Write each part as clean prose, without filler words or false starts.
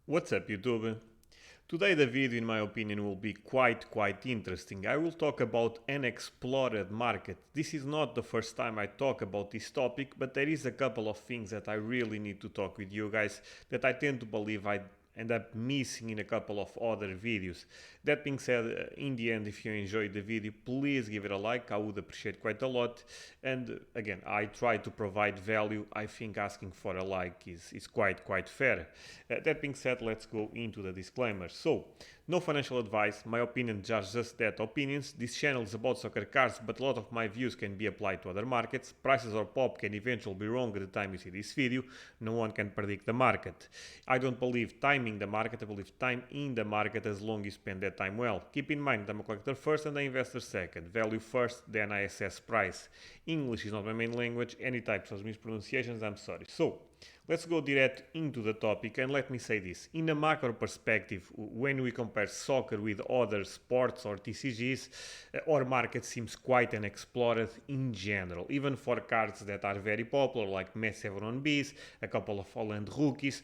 What's up YouTube? Today the video in my opinion will be quite interesting. I will talk about unexplored market. This is not the first time I talk about this topic, but there is a couple of things that I really need to talk with you guys that I tend to believe I end up missing in a couple of other videos. That being said, in the end, if you enjoyed the video, please give it a like. I would appreciate quite a lot. And again, I try to provide value. I think asking for a like is quite fair. That being said, let's go into the disclaimer. So, no financial advice. My opinion just that opinions. This channel is about soccer cards, but a lot of my views can be applied to other markets. Prices or pop can eventually be wrong at the time you see this video. No one can predict the market. I don't believe timing the market. I believe time in the market as long as you spend that time well. Keep in mind, I'm a collector first and an investor second. Value first, then I assess price. English is not my main language. Any types of mispronunciations, I'm sorry. So, let's go direct into the topic and let me say this. In a macro perspective, when we compare soccer with other sports or TCGs, our market seems quite unexplored in general. Even for cards that are very popular like Messi on Bs, a couple of Holland rookies,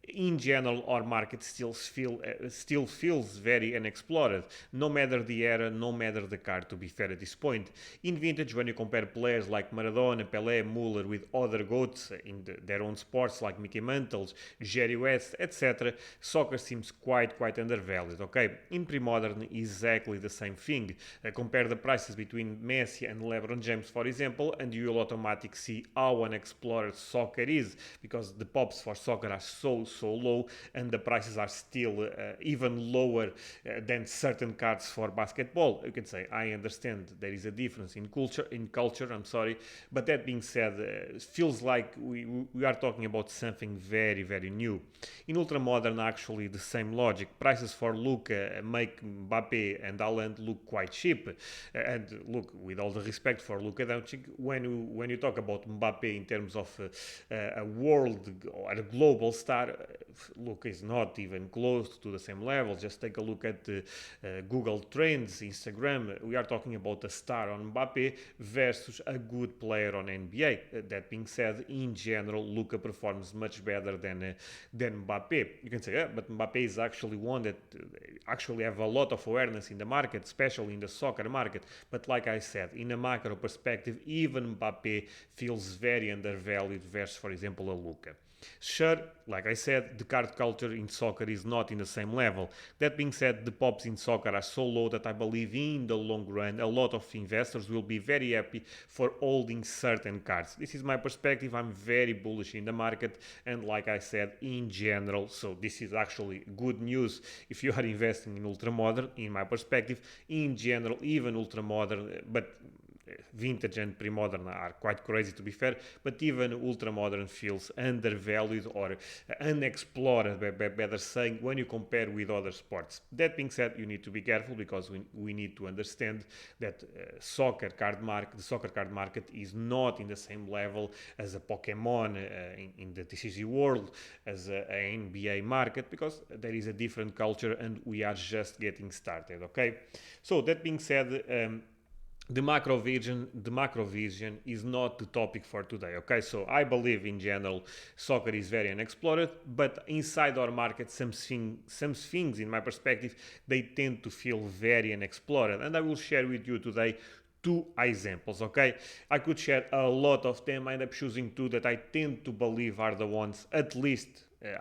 in general, our market still feels very unexplored, no matter the era, no matter the card, to be fair at this point. In Vintage, when you compare players like Maradona, Pelé, Muller with other GOATs in their own sports like Mickey Mantles, Jerry West, etc., soccer seems quite undervalued, okay? In pre-modern, exactly the same thing. Compare the prices between Messi and LeBron James, for example, and you will automatically see how unexplored soccer is, because the pops for soccer are so low and the prices are still even lower than certain cards for basketball. You can say, I understand there is a difference in culture, I'm sorry, but that being said, it feels like we are talking about something very new. In ultramodern, actually the same logic. Prices for Luka make Mbappe and Haaland look quite cheap, and look, with all the respect for Luka Doncic, when you talk about Mbappe in terms of a world or a global star, Luka is not even close to the same level. Just take a look at Google Trends, Instagram. We are talking about a star on Mbappe versus a good player on NBA. That being said, in general, Luka performs much better than Mbappe. You can say, yeah, but Mbappe is actually one that actually have a lot of awareness in the market, especially in the soccer market. But like I said, in a macro perspective, even Mbappe feels very undervalued versus, for example, a Luka. Sure, like I said, the card culture in soccer is not in the same level. That being said, the pops in soccer are so low that I believe in the long run a lot of investors will be very happy for holding certain cards. This is my perspective. I'm very bullish in the market, and like I said, in general, so this is actually good news if you are investing in ultramodern. In my perspective, in general, even ultramodern, but Vintage and pre-modern are quite crazy, to be fair, but even ultramodern feels undervalued or unexplored, better saying, when you compare with other sports. That being said, you need to be careful, because we need to understand that the soccer card market is not in the same level as a Pokemon in the TCG world, as an NBA market, because there is a different culture and we are just getting started, okay? So that being said, the macro vision is not the topic for today, okay? So I believe in general soccer is very unexplored, but inside our market, some things in my perspective, they tend to feel very unexplored, and I will share with you today two examples, okay? I could share a lot of them. I end up choosing two that I tend to believe are the ones, at least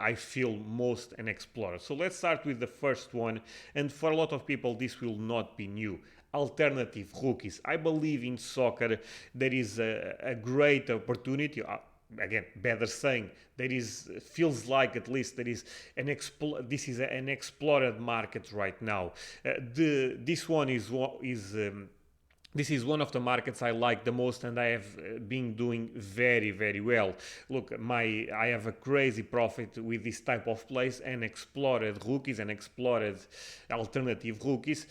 I feel most unexplored. So let's start with the first one, and for a lot of people this will not be new. Alternative rookies. I believe in soccer there is a great opportunity. Again, better saying, there is, feels like at least there is this is an explored market right now. This one is this is one of the markets I like the most, and I have been doing very well. Look, I have a crazy profit with this type of plays and explored rookies and explored alternative rookies.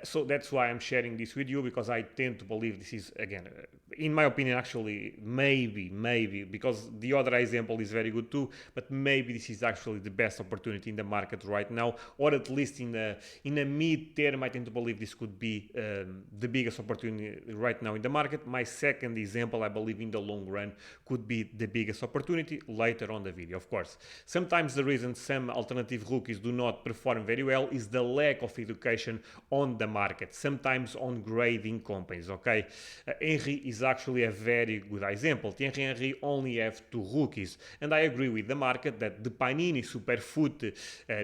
So that's why I'm sharing this with you, because I tend to believe this is, again, in my opinion, actually, maybe, because the other example is very good too, but maybe this is actually the best opportunity in the market right now, or at least in a mid-term, I tend to believe this could be the biggest opportunity opportunity right now in the market. My second example, I believe in the long run, could be the biggest opportunity later on the video, of course. Sometimes the reason some alternative rookies do not perform very well is the lack of education on the market, sometimes on grading companies, okay? Henry is actually a very good example. Thierry Henry only have two rookies, and I agree with the market that the Panini Superfoot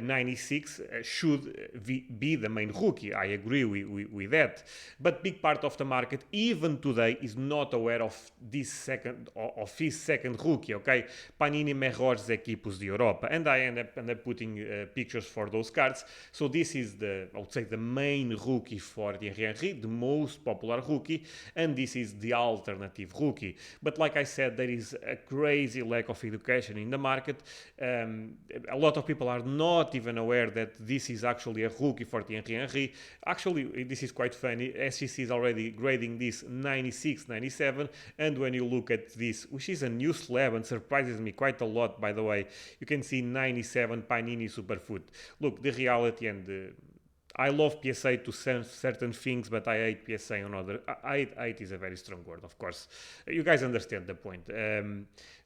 96 should be the main rookie. I agree with that. But big part of the market, even today, is not aware of his second rookie, okay? Panini Melhores Equipos de Europa. And I end up putting pictures for those cards. So this is I would say, the main rookie for Thierry Henry, the most popular rookie, and this is the alternative rookie. But like I said, there is a crazy lack of education in the market. A lot of people are not even aware that this is actually a rookie for Thierry Henry. Actually, this is quite funny. SGC is already grading this 96, 97, and when you look at this, which is a new slab and surprises me quite a lot, by the way, you can see 97 Panini Superfoot. Look, the reality and I love PSA to certain things, but I hate PSA on other. Hate is a very strong word, of course. You guys understand the point.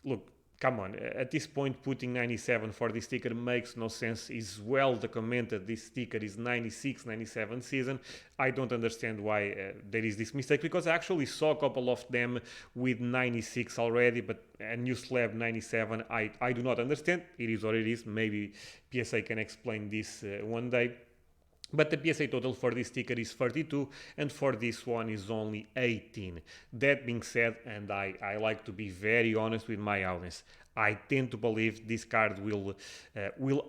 Look, come on. At this point, putting 97 for this sticker makes no sense. Is well documented. This sticker is 96, 97 season. I don't understand why there is this mistake, because I actually saw a couple of them with 96 already, but a new slab 97, I do not understand. It is what it is. Maybe PSA can explain this one day. But the PSA total for this sticker is 32, and for this one is only 18. That being said, and I like to be very honest with my audience, I tend to believe this card will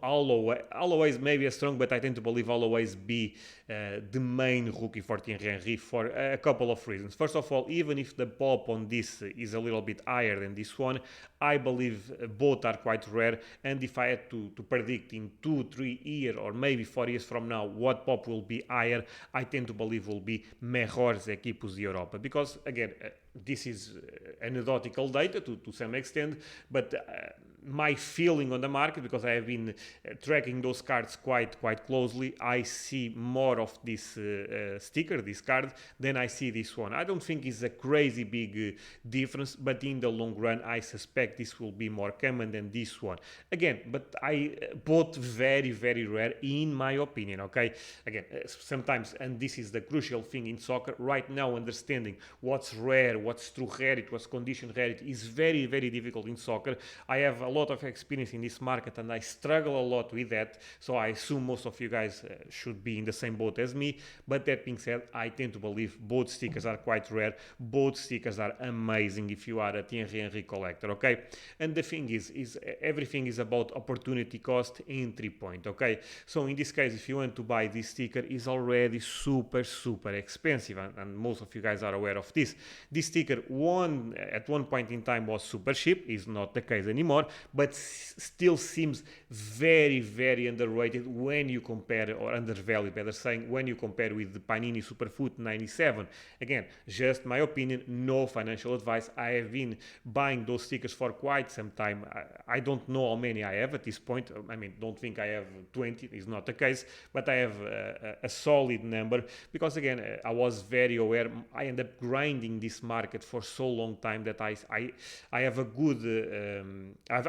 always, maybe a strong, but I tend to believe always be the main rookie for Thierry Henry for a couple of reasons. First of all, even if the pop on this is a little bit higher than this one, I believe both are quite rare, and if I had to predict in 2-3 years or maybe 4 years from now what pop will be higher, I tend to believe will be Melhores Equipos de Europa, because again, this is anecdotal data to some extent, but my feeling on the market, because I have been tracking those cards quite closely, I see more of this sticker, this card, than I see this one. I don't think it's a crazy big difference, but in the long run, I suspect this will be more common than this one. Again, but both very rare in my opinion, okay? Again, sometimes, and this is the crucial thing in soccer, right now understanding what's rare, what's true rarity, what's condition rarity is very difficult in soccer. I have a lot of experience in this market and I struggle a lot with that, so I assume most of you guys should be in the same boat as me. But that being said, I tend to believe both stickers are quite rare, both stickers are amazing if you are a Thierry Henry collector, okay? And the thing is everything is about opportunity cost, entry point, okay? So in this case, if you want to buy this sticker, is already super expensive, and most of you guys are aware of this. This sticker at one point in time was super cheap, is not the case anymore, but still seems very underrated when you compare, or undervalued better saying, when you compare with the Panini Superfoot 97. Again, just my opinion, no financial advice. I have been buying those stickers for quite some time. I don't know how many I have at this point. I mean, don't think I have 20, is not the case, but I have a solid number, because again, I was very aware. I end up grinding this market for so long time that I have a good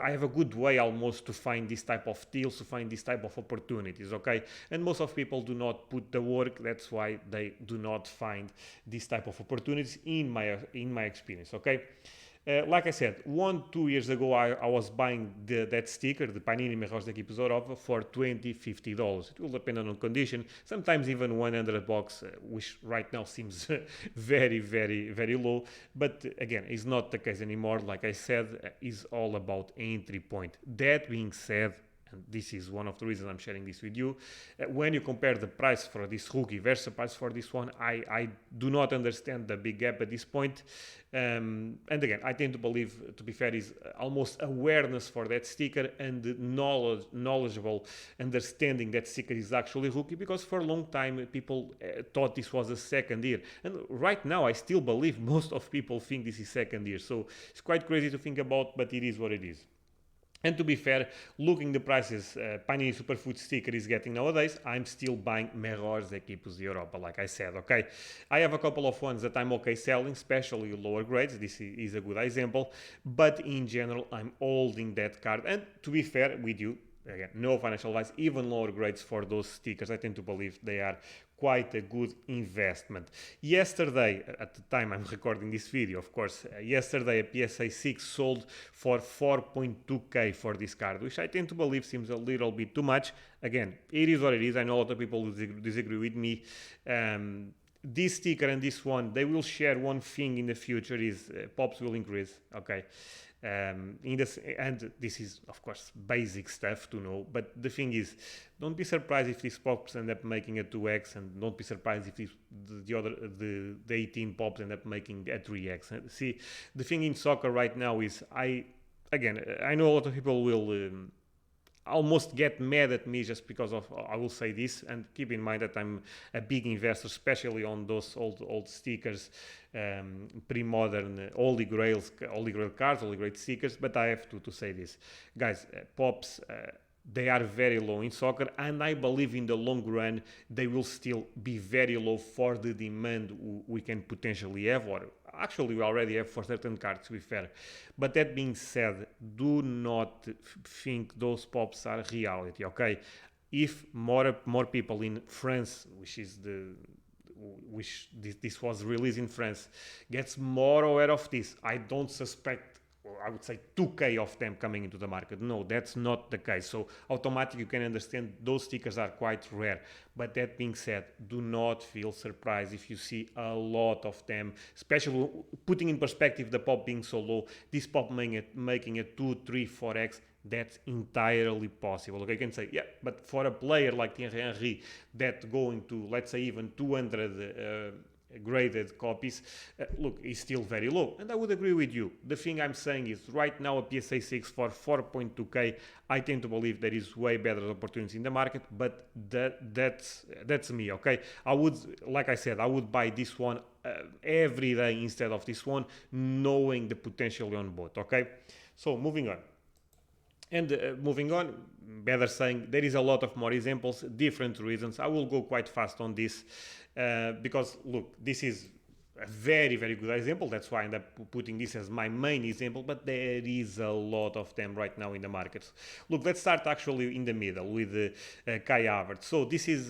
I have a good way almost to find this type of deals, to find this type of opportunities, okay? And most of people do not put the work, that's why they do not find this type of opportunities in my experience, okay? Like I said, 1-2 years ago, I was buying that sticker, the Panini Melhores Equipos de Europa, for $20-50. It will depend on condition, sometimes even $100, which right now seems very low. But again, it's not the case anymore. Like I said, it's all about entry point. That being said, and this is one of the reasons I'm sharing this with you, when you compare the price for this rookie versus the price for this one, I do not understand the big gap at this point. And again, I tend to believe, to be fair, is almost awareness for that sticker and knowledgeable understanding that sticker is actually rookie, because for a long time people thought this was a second year, and right now I still believe most of people think this is second year. So it's quite crazy to think about, but it is what it is. And to be fair, looking the prices Panini Superfood sticker is getting nowadays, I'm still buying melhores equipos de Europa, like I said, okay? I have a couple of ones that I'm okay selling, especially lower grades. This is a good example. But in general, I'm holding that card. And to be fair with you, again, no financial advice, even lower grades for those stickers. I tend to believe they are quite a good investment. Yesterday, at the time I'm recording this video, of course, yesterday a PSA 6 sold for 4.2k for this card, which I tend to believe seems a little bit too much. Again, it is what it is. I know a lot of people disagree with me. This sticker and this one, they will share one thing in the future is pops will increase, okay? And this is of course basic stuff to know, but the thing is, don't be surprised if these pops end up making a 2x, and don't be surprised if the 18 pops end up making a 3x. See, the thing in soccer right now is, I know a lot of people will almost get mad at me just because of I will say this, and keep in mind that I'm a big investor, especially on those old stickers, pre-modern Holy Grail cards, Holy Grail stickers. But I have to say this, guys, pops. They are very low in soccer, and I believe in the long run they will still be very low for the demand we can potentially have, or actually we already have for certain cards, to be fair. But that being said, do not think those pops are reality, okay? If more people in France, this was released in France, gets more aware of this, I don't suspect, or I would say 2k of them coming into the market. No, that's not the case. So automatically you can understand those stickers are quite rare. But that being said, do not feel surprised if you see a lot of them, especially putting in perspective the pop being so low, this pop making a 2, 3, 4x. That's entirely possible. Okay, you can say, yeah, but for a player like Thierry Henry that going to, let's say, even 200 graded copies, look, is still very low. And I would agree with you. The thing I'm saying is, right now a PSA 6 for 4.2k, I tend to believe there is way better opportunities in the market, but that's me, okay? I would, like I said, I would buy this one every day instead of this one, knowing the potential on both, okay? So moving on. And moving on, better saying, there is a lot of more examples, different reasons. I will go quite fast on this because, look, this is a very, very good example. That's why I end up putting this as my main example, but there is a lot of them right now in the market. Look, let's start actually in the middle with Kai Havertz. So this is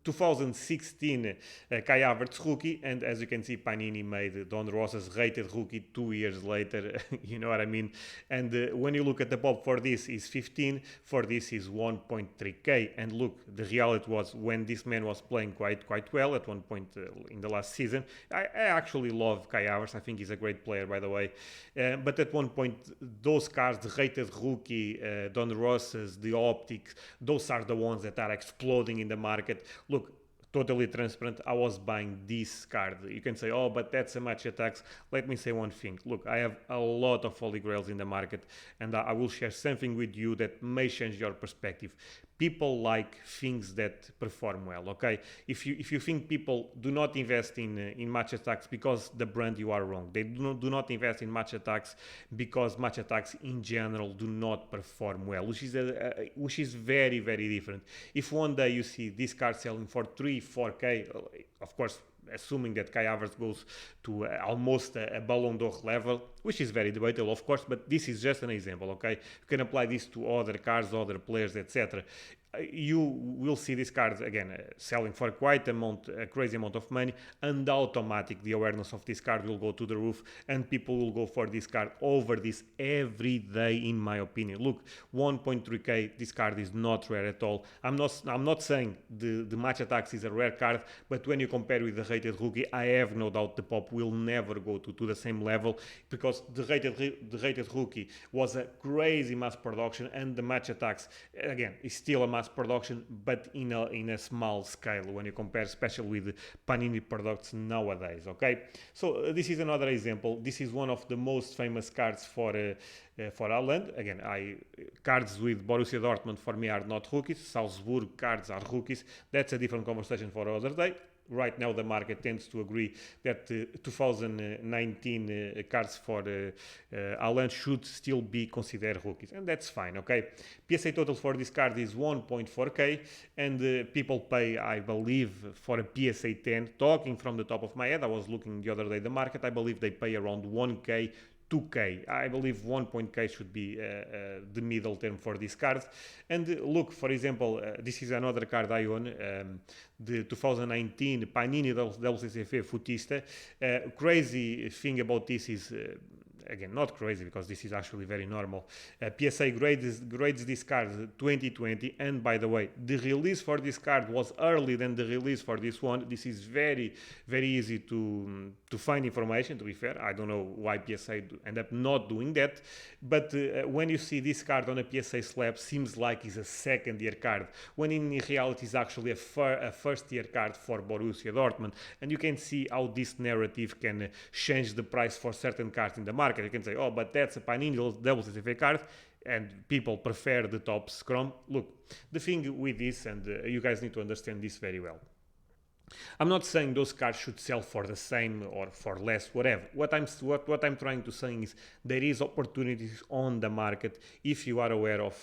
2016 Kai Havertz rookie, and as you can see, Panini made Don Rosa's rated rookie 2 years later. You know what I mean? And when you look at the pop for this is 15, for this is 1.3k. And look, the reality was, when this man was playing quite well at one point in the last season, I actually love Kai Havertz. I think he's a great player, by the way. But at one point, those cards, the rated rookie, Don Rosa's, the optics, those are the ones that are exploding in the market. Look, totally transparent, I was buying this card. You can say, oh, but that's a match attacks. Let me say one thing. Look, I have a lot of Holy Grails in the market, and I will share something with you that may change your perspective. People like things that perform well, okay? If you think people do not invest in match attacks because the brand, you are wrong. They do not invest in match attacks because match attacks in general do not perform well, which is very, very different. If one day you see this card selling for 3, 4k, of course, assuming that Kai Havertz goes to almost a Ballon d'Or level, which is very debatable, of course, but this is just an example, okay? You can apply this to other cards, other players, etc. You will see these cards again selling for quite a crazy amount of money, and automatic the awareness of this card will go to the roof, and people will go for this card over this every day, in my opinion. Look, 1.3k, this card is not rare at all. I'm not saying the match attacks is a rare card, but when you compare with the rated rookie, I have no doubt the pop will never go to the same level, because the rated rookie was a crazy mass production, and the match attacks again is still a mass production, but in a small scale when you compare, especially with Panini products nowadays, okay? So this is another example. This is one of the most famous cards for Haaland. Again, cards with Borussia Dortmund for me are not rookies. Salzburg cards are rookies. That's a different conversation for another day. right now the market tends to agree that 2019 cards for Alan should still be considered rookies, and that's fine, okay? PSA total for this card is 1.4k, and people pay, I believe, for a PSA 10, talking from the top of my head, I was looking the other day the market, I believe they pay around 1k, 2k. I believe 1.k should be the middle term for this card. And look, for example, this is another card I own, the 2019 Panini WCCF Futista. Crazy thing about this is again, not crazy because this is actually very normal. PSA grades this card 2020, and by the way, the release for this card was earlier than the release for this one. This is very, very easy to find information, to be fair. I don't know why PSA end up not doing that, but when you see this card on a PSA slab, seems like it's a second year card, when in reality it's actually a first year card for Borussia Dortmund, and you can see how this narrative can change the price for certain cards in the market. You can say, oh, but that's a Panini WCCF card, and people prefer the top Scrum. Look, the thing with this, and you guys need to understand this very well. I'm not saying those cards should sell for the same or for less, whatever. What I'm trying to say is there is opportunities on the market if you are aware of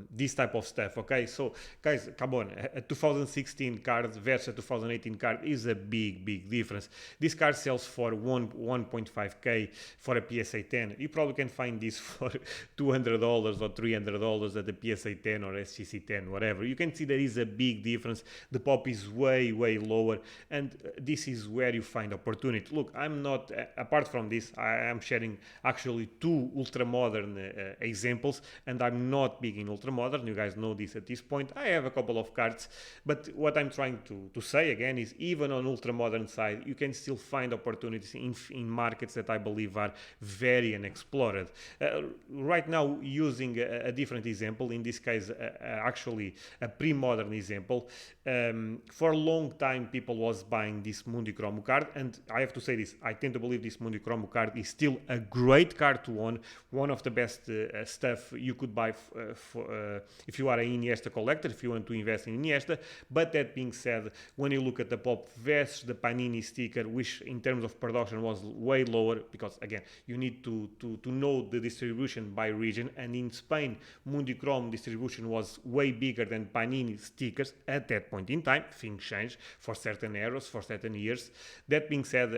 this type of stuff. Okay, so guys, come on, a 2016 card versus a 2018 card is a big difference. This card sells for 1.5k for a PSA 10. You probably can find this for $200 or $300 at the PSA 10 or SGC 10, whatever. You can see there is a big difference. The pop is way lower, and this is where you find opportunity. Look, I'm not, apart from this, I am sharing actually two ultra modern examples, and I'm not big in ultra modern. You guys know this at this point. I have a couple of cards, but what I'm trying to say again is even on ultra modern side, you can still find opportunities in markets that I believe are very unexplored. Right now, using a different example, in this case actually a pre-modern example, for a long time people was buying this Mundicromo card, and I have to say this, I tend to believe this Mundicromo card is still a great card to own, one of the best stuff you could buy if you are an Iniesta collector, if you want to invest in Iniesta. But that being said, when you look at the pop versus the Panini sticker, which in terms of production was way lower, because again, you need to know the distribution by region, and in Spain, Mundicromo distribution was way bigger than Panini stickers at that point in time. Things changed for certain eras, for certain years. That being said,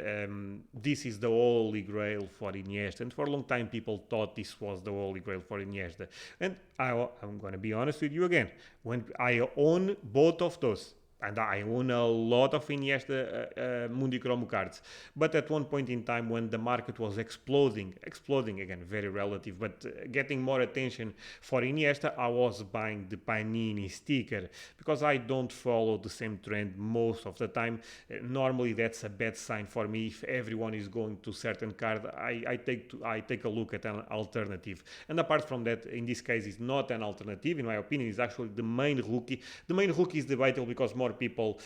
this is the holy grail for Iniesta, and for a long time people thought this was the holy grail for Iniesta. And I'm going to be honest with you again, when I own both of those, and I own a lot of Iniesta Mundicromo cards. But at one point in time when the market was exploding again, very relative, but getting more attention for Iniesta, I was buying the Panini sticker because I don't follow the same trend most of the time. Normally that's a bad sign for me. If everyone is going to certain card, I take a look at an alternative. And apart from that, in this case, it's not an alternative. In my opinion, it's actually the main rookie. The main rookie is debatable because more people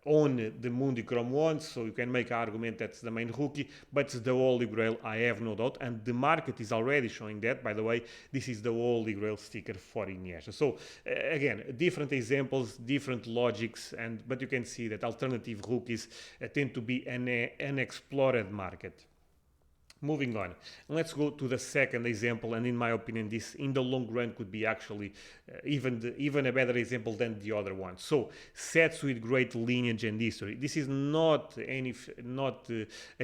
own the Mundicromo ones, so you can make an argument that's the main rookie, but it's the holy grail, I have no doubt, and the market is already showing that. By the way, this is the holy grail sticker for Iniesta. So again, different examples, different logics, but you can see that alternative rookies tend to be an unexplored market. Moving on, let's go to the second example, and in my opinion, this in the long run could be actually even a better example than the other one. So, sets with great lineage and history. This is not a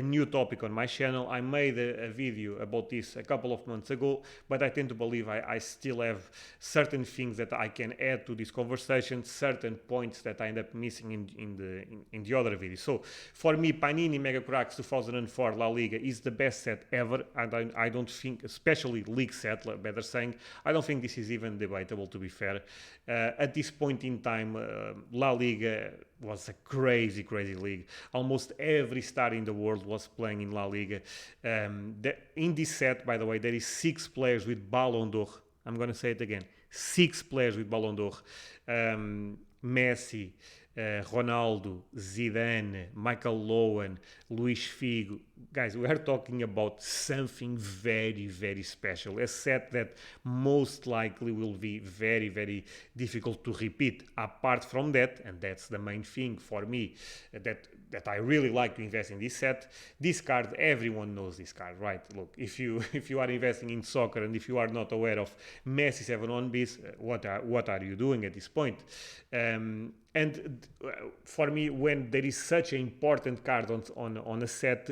new topic on my channel. I made a video about this a couple of months ago, but I tend to believe I still have certain things that I can add to this conversation, certain points that I end up missing in the other video. So, for me, Panini Mega Cracks 2004 La Liga is the best set ever, and I don't think, especially league set, better saying, I don't think this is even debatable, to be fair. At this point in time, La Liga was a crazy league. Almost every star in the world was playing in La Liga. In this set, by the way, there is 6 players with Ballon d'Or. I'm going to say it again. 6 players with Ballon d'Or. Messi, Ronaldo, Zidane, Michael Owen, Luis Figo. Guys, we are talking about something very, very special. A set that most likely will be very, very difficult to repeat. Apart from that, and that's the main thing for me, that I really like to invest in this set. This card, everyone knows this card, right? Look, if you are investing in soccer and if you are not aware of Messi 7 bis, what are you doing at this point? And for me, when there is such an important card on a set,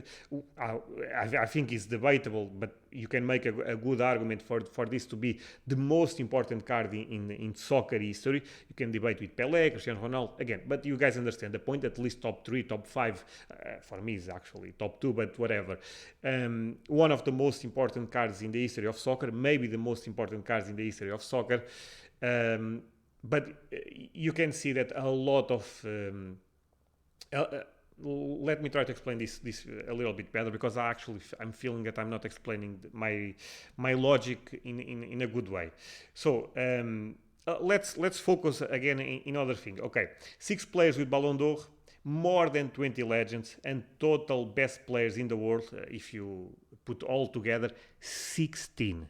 I think it's debatable, but you can make a good argument for this to be the most important card in soccer history. You can debate with Pelé, Cristiano Ronaldo, again, but you guys understand the point. At least top 3, top 5, for me is actually top 2, but whatever. One of the most important cards in the history of soccer, maybe the most important cards in the history of soccer. But you can see that a lot of let me try to explain this a little bit better, because I'm feeling that I'm not explaining my logic in a good way. So let's focus again in other thing. Okay, 6 players with Ballon d'Or, more than 20 legends, and total best players in the world, if you put all together, 16.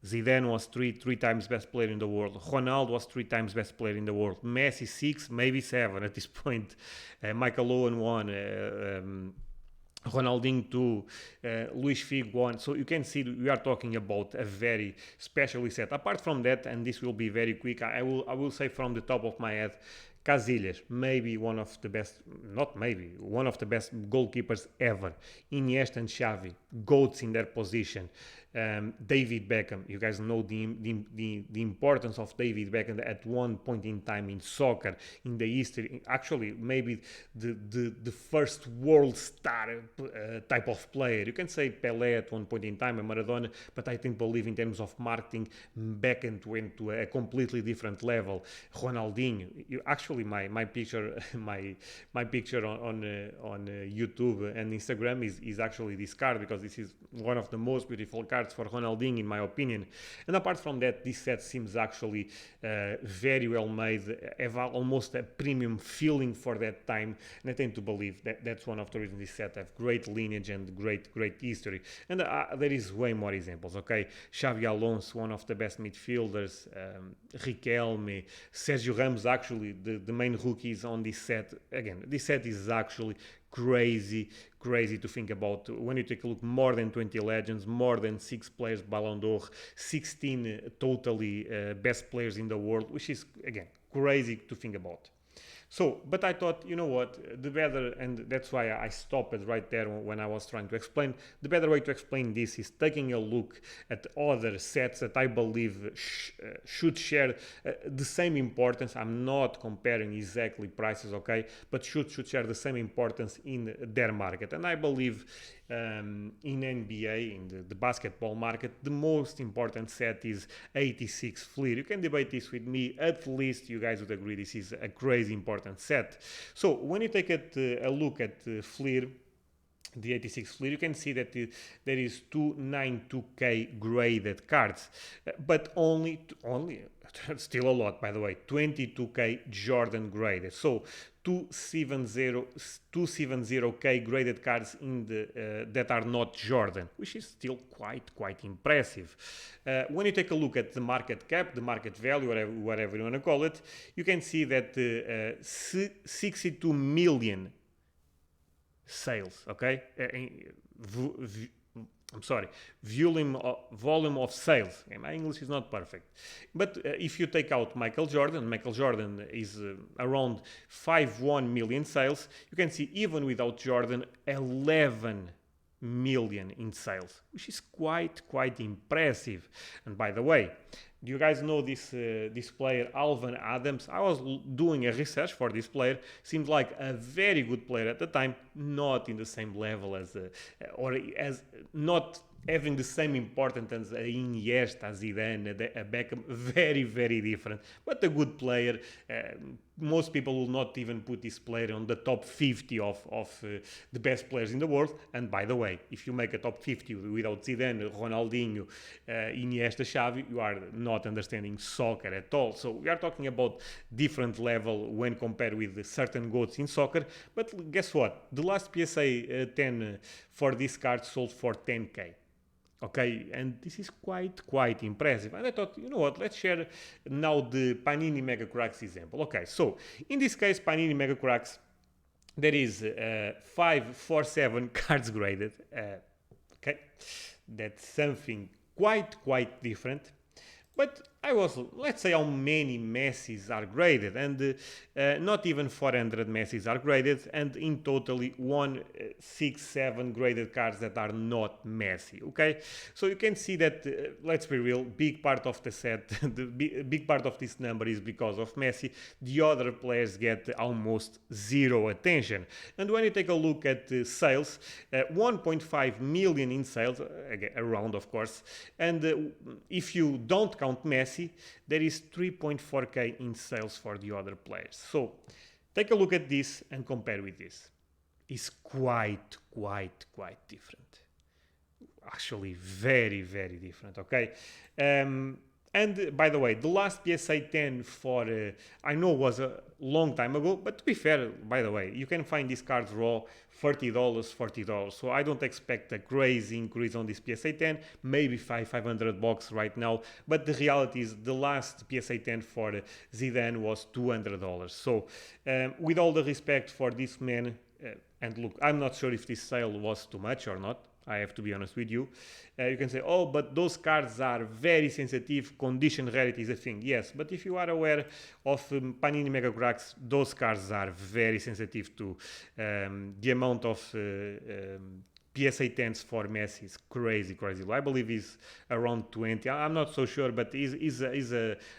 Zidane was three times best player in the world. Ronaldo was 3 times best player in the world. Messi 6, maybe 7 at this point. Michael Owen 1. Ronaldinho 2, Luis Figo 1. So you can see we are talking about a very special set. Apart from that, and this will be very quick, I will say from the top of my head, Casillas, maybe one of the best, not maybe, one of the best goalkeepers ever. Iniesta and Xavi, goats in their position. David Beckham, you guys know the importance of David Beckham at one point in time in soccer, in the history, actually maybe the first world star type of player. You can say Pelé at one point in time and Maradona, but I believe in terms of marketing, Beckham went to a completely different level. Ronaldinho, actually my picture my picture on YouTube and Instagram is actually this card, because this is one of the most beautiful cards for Ronaldinho in my opinion. And apart from that, this set seems actually very well made, have almost a premium feeling for that time, and I tend to believe that that's one of the reasons this set have great lineage and great history. And there is way more examples. Okay, Xavi Alonso, one of the best midfielders, Riquelme, Sergio Ramos, actually the main rookies on this set. Again, this set is actually crazy to think about. When you take a look, more than 20 legends, more than 6 players Ballon d'Or, 16 totally best players in the world, which is again crazy to think about. So, but I thought, you know what, the better, and that's why I stopped it right there when I was trying to explain, the better way to explain this is taking a look at other sets that I believe should share the same importance. I'm not comparing exactly prices, okay, but should share the same importance in their market. And I believe in NBA, in the basketball market, the most important set is 86 Fleer. You can debate this with me. At least you guys would agree this is a crazy important set. So when you take a look at Fleer, the 86 Fleer, you can see that there is 292K graded cards, but only still a lot, by the way, 22K Jordan graded. So 270K graded cards in that are not Jordan, which is still quite impressive. When you take a look at the market cap, the market value, whatever you want to call it, you can see that 62 million sales, okay? I'm sorry, volume of sales. Okay, my English is not perfect. But if you take out Michael Jordan is around 5.1 million sales. You can see even without Jordan, 11 million in sales, which is quite impressive. And by the way, do you guys know this player, Alvan Adams? I was doing a research for this player. Seemed like a very good player at the time, not in the same level as, or as not having the same importance as a Iniesta, Zidane, a Beckham, very, very different. But a good player. Most people will not even put this player on the top 50 of the best players in the world. And by the way, if you make a top 50 without Zidane, Ronaldinho, Iniesta, Xavi, you are not understanding soccer at all. So we are talking about different level when compared with certain goats in soccer. But guess what? The last PSA 10 for this card sold for 10k. Okay, and this is quite impressive. And I thought, you know what, let's share now the Panini Mega Cracks example. Okay, so in this case, Panini Mega Cracks, there is 547 cards graded. Okay, that's something quite different. But I was, let's say how many Messis are graded, and not even 400 Messis are graded, and in totally 167 graded cards that are not Messi, okay? So you can see that, let's be real, big part of the set, the big part of this number is because of Messi. The other players get almost zero attention. And when you take a look at sales, 1.5 million in sales, again, around of course, and if you don't count Messi, there is 3.4k in sales for the other players. So take a look at this and compare with this. It's quite different. Actually, very different, okay? And by the way, the last PSA 10 for, I know was a long time ago, but to be fair, by the way, you can find these cards raw, $30, $40. So I don't expect a crazy increase on this PSA 10, maybe $500 right now. But the reality is the last PSA 10 for Zidane was $200. So with all the respect for this man, and look, I'm not sure if this sale was too much or not. I have to be honest with you. You can say, oh, but those cards are very sensitive, condition rarity is a thing. Yes, but if you are aware of Panini Mega Cracks, those cards are very sensitive to the amount of PSA 10s for Messi is crazy low. I believe is around 20. I'm not so sure, but is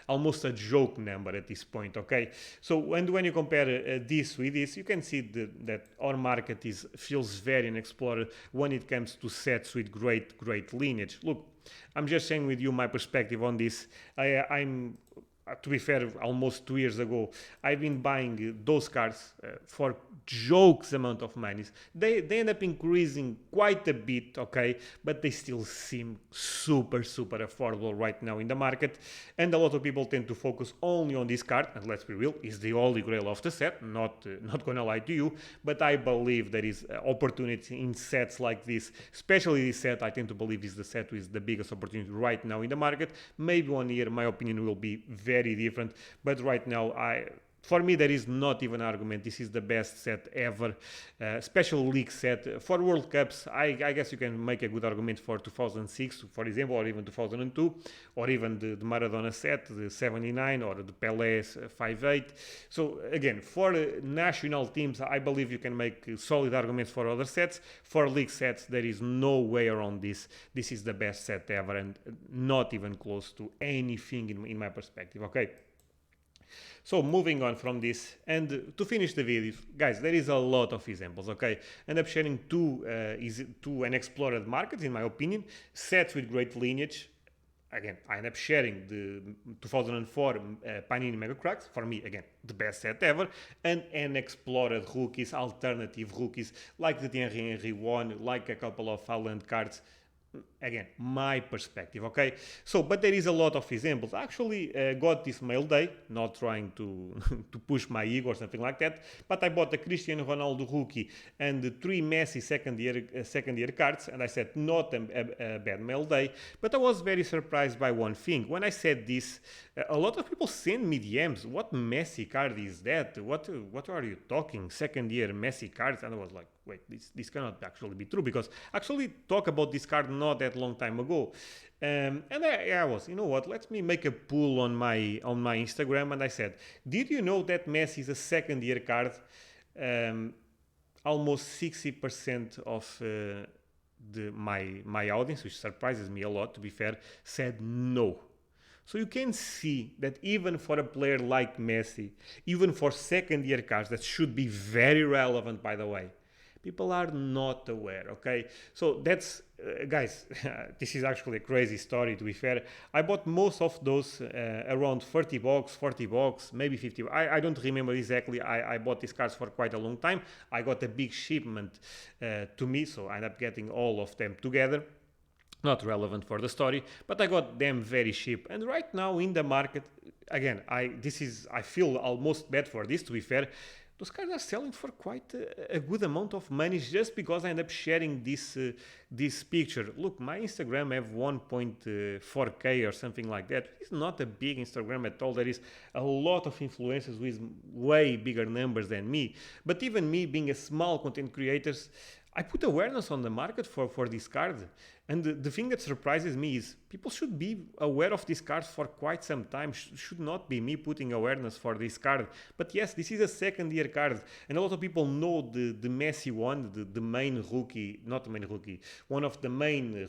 almost a joke number at this point. Okay, so and when you compare this with this, you can see that our market feels very unexplored when it comes to sets with great lineage. Look, I'm just sharing with you my perspective on this. I'm to be fair, almost 2 years ago, I've been buying those cards for jokes amount of money. They end up increasing quite a bit, okay, but they still seem super affordable right now in the market. And a lot of people tend to focus only on this card, and let's be real, it's the holy grail of the set. Not gonna lie to you, but I believe there is opportunity in sets like this, especially this set. I tend to believe is the set with the biggest opportunity right now in the market. Maybe 1 year, my opinion will be very different, but right now for me there is not even an argument. This is the best set ever, special league set for World Cups. I guess you can make a good argument for 2006, for example, or even 2002, or even the Maradona set, the 79, or the Pelé 58. So again, for national teams, I believe you can make solid arguments for other sets. For league sets, there is no way around this. This is the best set ever, and not even close to anything in my perspective. Okay. So moving on from this, and to finish the video, guys, there is a lot of examples, okay? End up sharing two unexplored markets, in my opinion, sets with great lineage. Again, I end up sharing the 2004 Panini Mega Cracks, for me, again, the best set ever, and unexplored rookies, alternative rookies, like the Thierry Henry one, like a couple of Haaland cards. Again, my perspective, okay? So, but there is a lot of examples. I actually got this mail day, not trying to push my ego or something like that, but I bought a Cristiano Ronaldo rookie and the 3 Messi second year cards, and I said not a bad mail day, but I was very surprised by one thing. When I said this, a lot of people send me DMs. What Messi card is that? What are you talking? Second year Messi cards? And I was like, wait, this cannot actually be true, because I actually talked about this card not that long time ago. And I was, you know what, let me make a poll on my Instagram, and I said, did you know that Messi is a second year card? Almost 60% of my audience, which surprises me a lot, to be fair, said no. So you can see that even for a player like Messi, even for second year cards that should be very relevant, by the way, People are not aware, okay? So that's, guys, this is actually a crazy story to be fair. I bought most of those around 30 bucks, 40 bucks, maybe 50. I don't remember exactly. I bought these cards for quite a long time. I got a big shipment to me, so I ended up getting all of them together. Not relevant for the story, but I got them very cheap. And right now in the market, again, I feel almost bad for this, to be fair. Those cards are selling for quite a good amount of money just because I end up sharing this picture. Look, my Instagram have 1.4k or something like that. It's not a big Instagram at all. There is a lot of influencers with way bigger numbers than me. But even me being a small content creator, I put awareness on the market for this card. And the thing that surprises me is people should be aware of these cards for quite some time. Should not be me putting awareness for this card. But yes, this is a second year card. And a lot of people know the Messi one, the main rookie, not the main rookie, one of the main,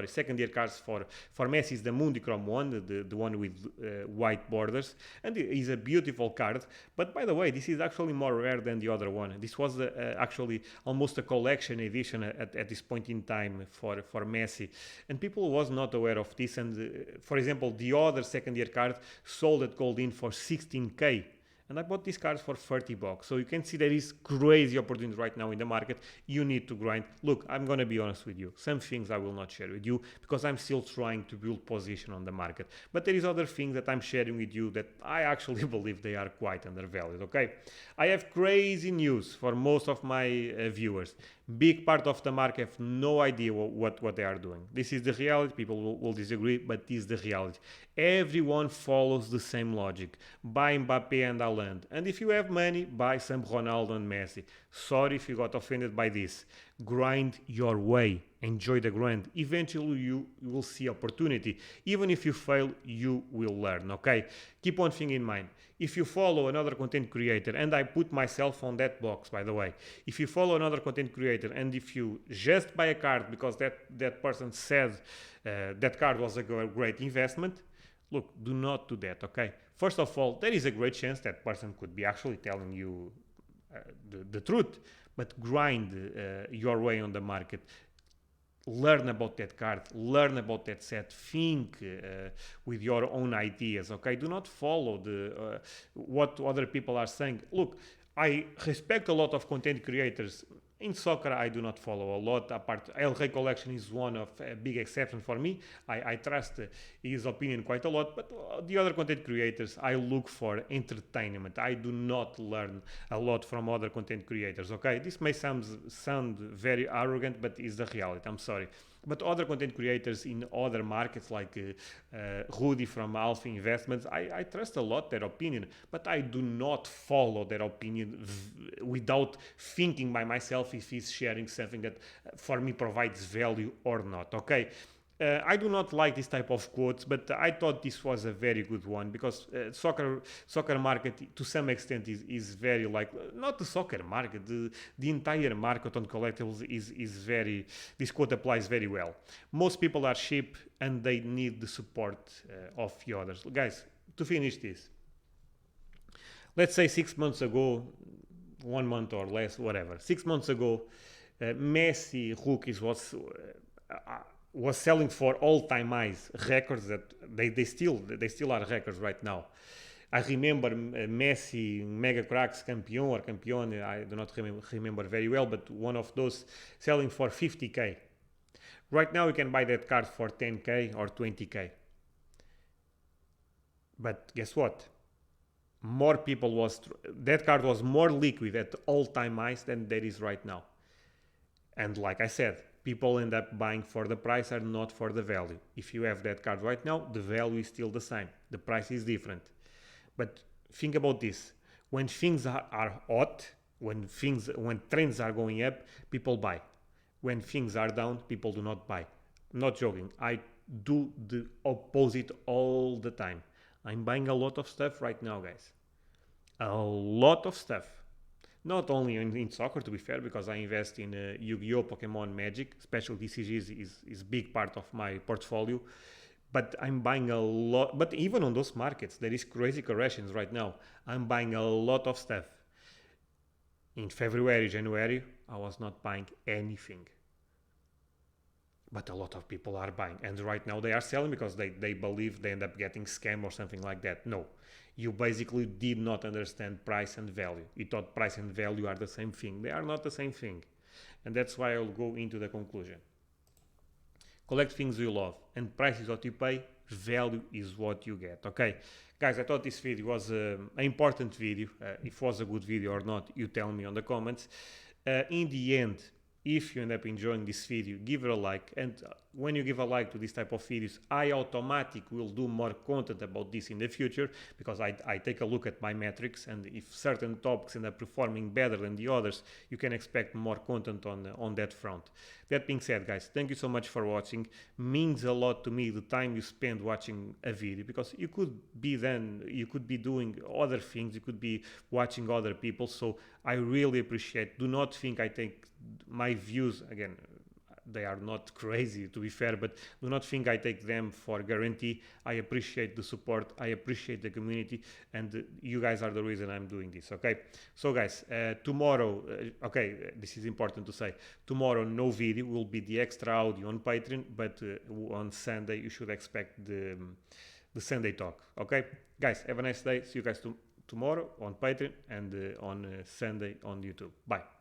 second year cards for Messi is the Mundicrom one, the one with white borders. And it is a beautiful card. But by the way, this is actually more rare than the other one. This was actually almost a collection edition at this point in time for Messi, and people was not aware of this. And for example, the other second year card sold at Gold In for 16k, and I bought these cards for 30 bucks. So you can see there is crazy opportunity right now in the market. You need to grind. Look, I'm gonna be honest with you. Some things I will not share with you because I'm still trying to build position on the market. But there is other things that I'm sharing with you that I actually believe they are quite undervalued, okay? I have crazy news for most of my viewers. Big part of the market have no idea what they are doing. This is the reality. People will disagree, but this is the reality. Everyone follows the same logic. Buy Mbappe and Haaland. And if you have money, buy some Ronaldo and Messi. Sorry if you got offended by this. Grind your way. Enjoy the grind. Eventually you will see opportunity. Even if you fail, you will learn, okay? Keep one thing in mind. If you follow another content creator, and I put myself on that box, by the way, if you follow another content creator and if you just buy a card because that person said that card was a great investment, look, do not do that, okay? First of all, there is a great chance that person could be actually telling you the truth, but grind your way on the market. Learn about that card, learn about that set, think with your own ideas, okay? Do not follow what other people are saying. Look, I respect a lot of content creators. In soccer, I do not follow a lot. Apart, El Rey Collection is one of a big exception for me. I trust his opinion quite a lot. But the other content creators, I look for entertainment. I do not learn a lot from other content creators. Okay, this may sound very arrogant, but it's the reality. I'm sorry. But other content creators in other markets like Rudy from Alpha Investments, I trust a lot their opinion, but I do not follow their opinion without thinking by myself if he's sharing something that for me provides value or not, okay? I do not like this type of quotes, but I thought this was a very good one because soccer market to some extent is very like, not the soccer market, the entire market on collectibles is very, this quote applies very well. Most people are cheap and they need the support of the others. Guys, to finish this, let's say 6 months ago, 1 month or less, whatever, 6 months ago, Messi rookies was selling for all-time highs, records that they still are records right now. I remember Messi, Mega Cracks Campeón or Campeón, I do not remember very well, but one of those selling for 50k. Right now you can buy that card for 10k or 20k. But guess what? That card was more liquid at all-time highs than there is right now. And like I said, people end up buying for the price and not for the value. If you have that card right now, the value is still the same. The price is different. But think about this. When things are hot, when trends are going up, people buy. When things are down, people do not buy. I'm not joking. I do the opposite all the time. I'm buying a lot of stuff right now, guys. A lot of stuff. Not only in soccer, to be fair, because I invest in Yu-Gi-Oh, Pokemon, Magic, especially TCGs is big part of my portfolio. But I'm buying a lot. But even on those markets, there is crazy corrections right now. I'm buying a lot of stuff. In February, January, I was not buying anything. But a lot of people are buying. And right now they are selling because they believe they end up getting scammed or something like that. No. You basically did not understand price and value. You thought price and value are the same thing. They are not the same thing. And that's why I'll go into the conclusion. Collect things you love, and price is what you pay, value is what you get. Okay, guys, I thought this video was an important video. If it was a good video or not, you tell me on the comments. In the end, if you end up enjoying this video, give it a like, and when you give a like to this type of videos, I automatically will do more content about this in the future, because I take a look at my metrics, and if certain topics end up performing better than the others, you can expect more content on that front. That being said, guys, thank you so much for watching. Means a lot to me the time you spend watching a video, because you could be doing other things, you could be watching other people, so I really appreciate. Do not think I take my views, again, they are not crazy to be fair, but do not think I take them for guarantee. I appreciate the support, I appreciate the community, and you guys are the reason I'm doing this. Okay, so guys, tomorrow, okay, this is important to say, tomorrow no video, will be the extra audio on Patreon, but on Sunday you should expect the Sunday talk. Okay, guys, have a nice day. See you guys tomorrow on Patreon, and on Sunday on YouTube. Bye.